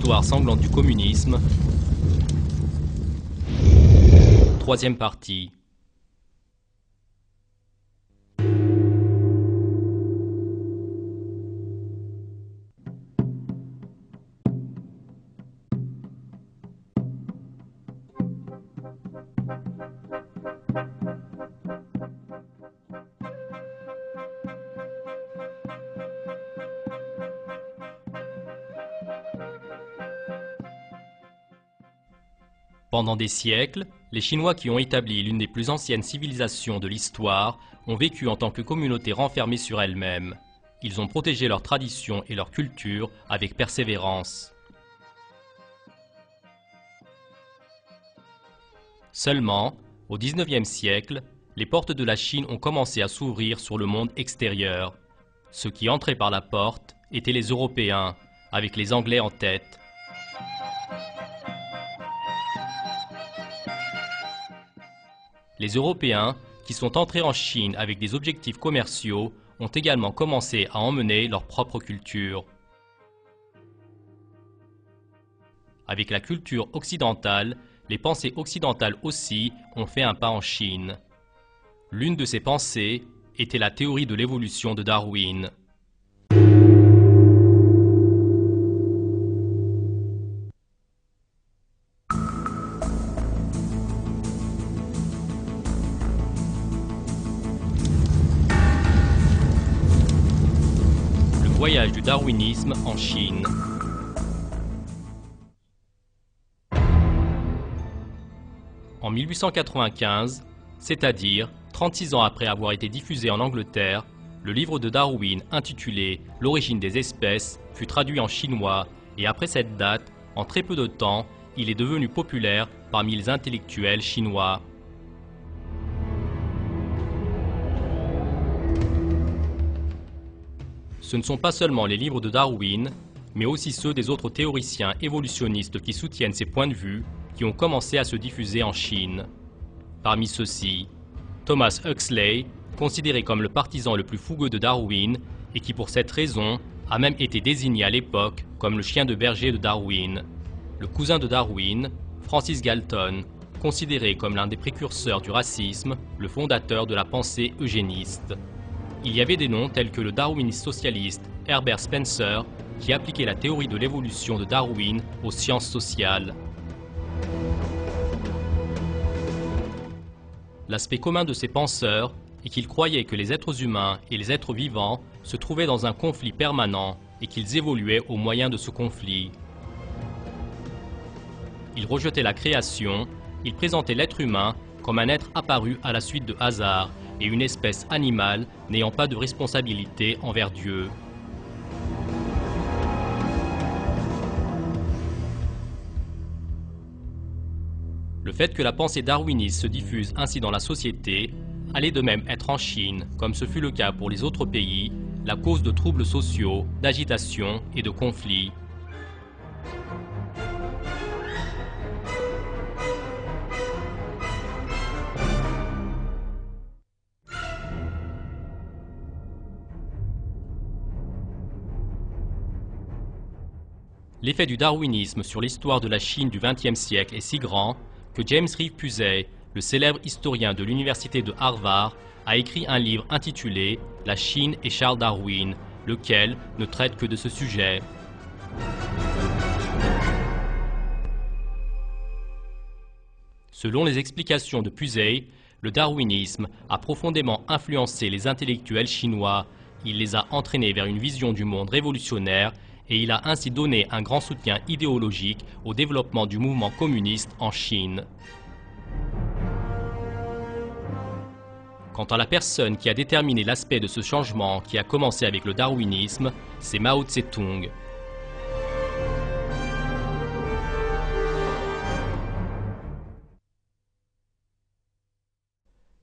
L'histoire sanglante du communisme. Troisième partie. Pendant des siècles, les Chinois qui ont établi l'une des plus anciennes civilisations de l'histoire ont vécu en tant que communauté renfermée sur elle-même. Ils ont protégé leurs traditions et leur culture avec persévérance. Seulement, au XIXe siècle, les portes de la Chine ont commencé à s'ouvrir sur le monde extérieur. Ceux qui entraient par la porte étaient les Européens, avec les Anglais en tête. Les Européens, qui sont entrés en Chine avec des objectifs commerciaux, ont également commencé à emmener leur propre culture. Avec la culture occidentale, les pensées occidentales aussi ont fait un pas en Chine. L'une de ces pensées était la théorie de l'évolution de Darwin. Voyage du darwinisme en Chine. En 1895, c'est-à-dire 36 ans après avoir été diffusé en Angleterre, le livre de Darwin intitulé « L'origine des espèces » fut traduit en chinois et après cette date, en très peu de temps, il est devenu populaire parmi les intellectuels chinois. Ce ne sont pas seulement les livres de Darwin, mais aussi ceux des autres théoriciens évolutionnistes qui soutiennent ces points de vue qui ont commencé à se diffuser en Chine. Parmi ceux-ci, Thomas Huxley, considéré comme le partisan le plus fougueux de Darwin et qui pour cette raison a même été désigné à l'époque comme le chien de berger de Darwin. Le cousin de Darwin, Francis Galton, considéré comme l'un des précurseurs du racisme, le fondateur de la pensée eugéniste. Il y avait des noms tels que le darwiniste socialiste Herbert Spencer qui appliquait la théorie de l'évolution de Darwin aux sciences sociales. L'aspect commun de ces penseurs est qu'ils croyaient que les êtres humains et les êtres vivants se trouvaient dans un conflit permanent et qu'ils évoluaient au moyen de ce conflit. Ils rejetaient la création, ils présentaient l'être humain comme un être apparu à la suite de hasard et une espèce animale n'ayant pas de responsabilité envers Dieu. Le fait que la pensée darwiniste se diffuse ainsi dans la société allait de même être en Chine, comme ce fut le cas pour les autres pays, la cause de troubles sociaux, d'agitation et de conflits. L'effet du darwinisme sur l'histoire de la Chine du XXe siècle est si grand que James Reeve Pusey, le célèbre historien de l'université de Harvard, a écrit un livre intitulé « La Chine et Charles Darwin », lequel ne traite que de ce sujet. Selon les explications de Pusey, le darwinisme a profondément influencé les intellectuels chinois. Il les a entraînés vers une vision du monde révolutionnaire et il a ainsi donné un grand soutien idéologique au développement du mouvement communiste en Chine. Quant à la personne qui a déterminé l'aspect de ce changement qui a commencé avec le darwinisme, c'est Mao Tse-tung.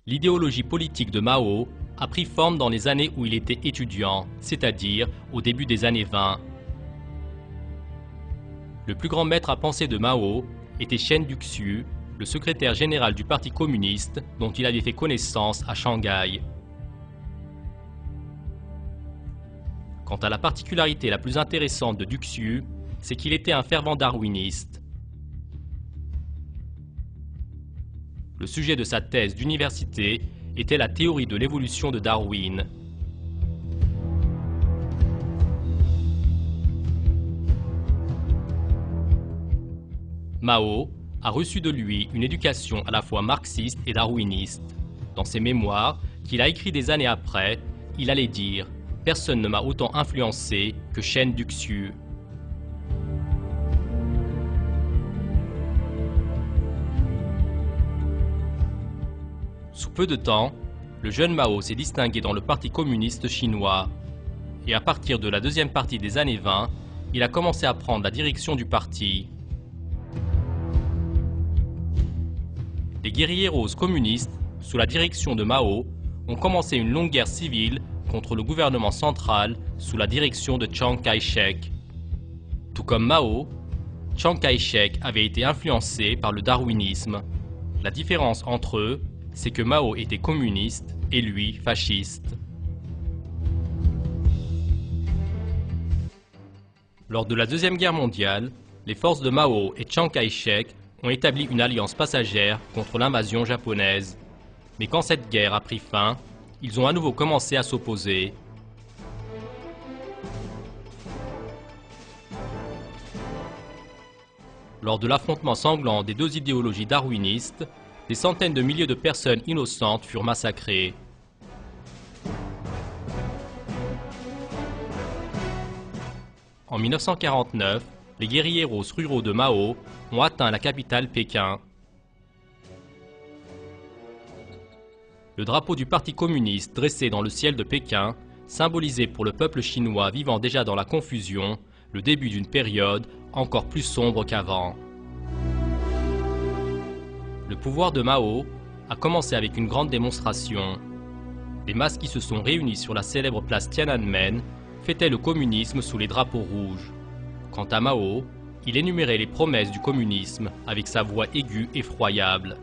L'idéologie politique de Mao a pris forme dans les années où il était étudiant, c'est-à-dire au début des années 20. Le plus grand maître à penser de Mao était Chen Duxiu, le secrétaire général du Parti communiste dont il avait fait connaissance à Shanghai. Quant à la particularité la plus intéressante de Duxiu, c'est qu'il était un fervent darwiniste. Le sujet de sa thèse d'université était la théorie de l'évolution de Darwin. Mao a reçu de lui une éducation à la fois marxiste et darwiniste. Dans ses mémoires, qu'il a écrits des années après, il allait dire « Personne ne m'a autant influencé que Shen Duxiu ». Sous peu de temps, le jeune Mao s'est distingué dans le Parti communiste chinois. Et à partir de la deuxième partie des années 20, il a commencé à prendre la direction du parti. Les guerriers roses communistes, sous la direction de Mao, ont commencé une longue guerre civile contre le gouvernement central sous la direction de Chiang Kai-shek. Tout comme Mao, Chiang Kai-shek avait été influencé par le darwinisme. La différence entre eux, c'est que Mao était communiste et lui fasciste. Lors de la Deuxième Guerre mondiale, les forces de Mao et Chiang Kai-shek ont établi une alliance passagère contre l'invasion japonaise. Mais quand cette guerre a pris fin, ils ont à nouveau commencé à s'opposer. Lors de l'affrontement sanglant des deux idéologies darwinistes, des centaines de milliers de personnes innocentes furent massacrées. En 1949, les guerriers roses ruraux de Mao ont atteint la capitale Pékin. Le drapeau du Parti communiste dressé dans le ciel de Pékin symbolisait pour le peuple chinois vivant déjà dans la confusion le début d'une période encore plus sombre qu'avant. Le pouvoir de Mao a commencé avec une grande démonstration. Les masses qui se sont réunies sur la célèbre place Tiananmen fêtaient le communisme sous les drapeaux rouges. Quant à Mao, il énumérait les promesses du communisme avec sa voix aiguë effroyable.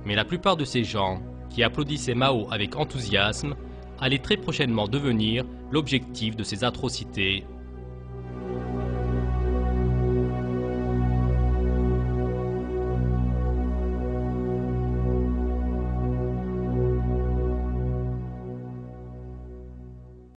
Mais la plupart de ces gens, qui applaudissaient Mao avec enthousiasme, allaient très prochainement devenir l'objectif de ces atrocités.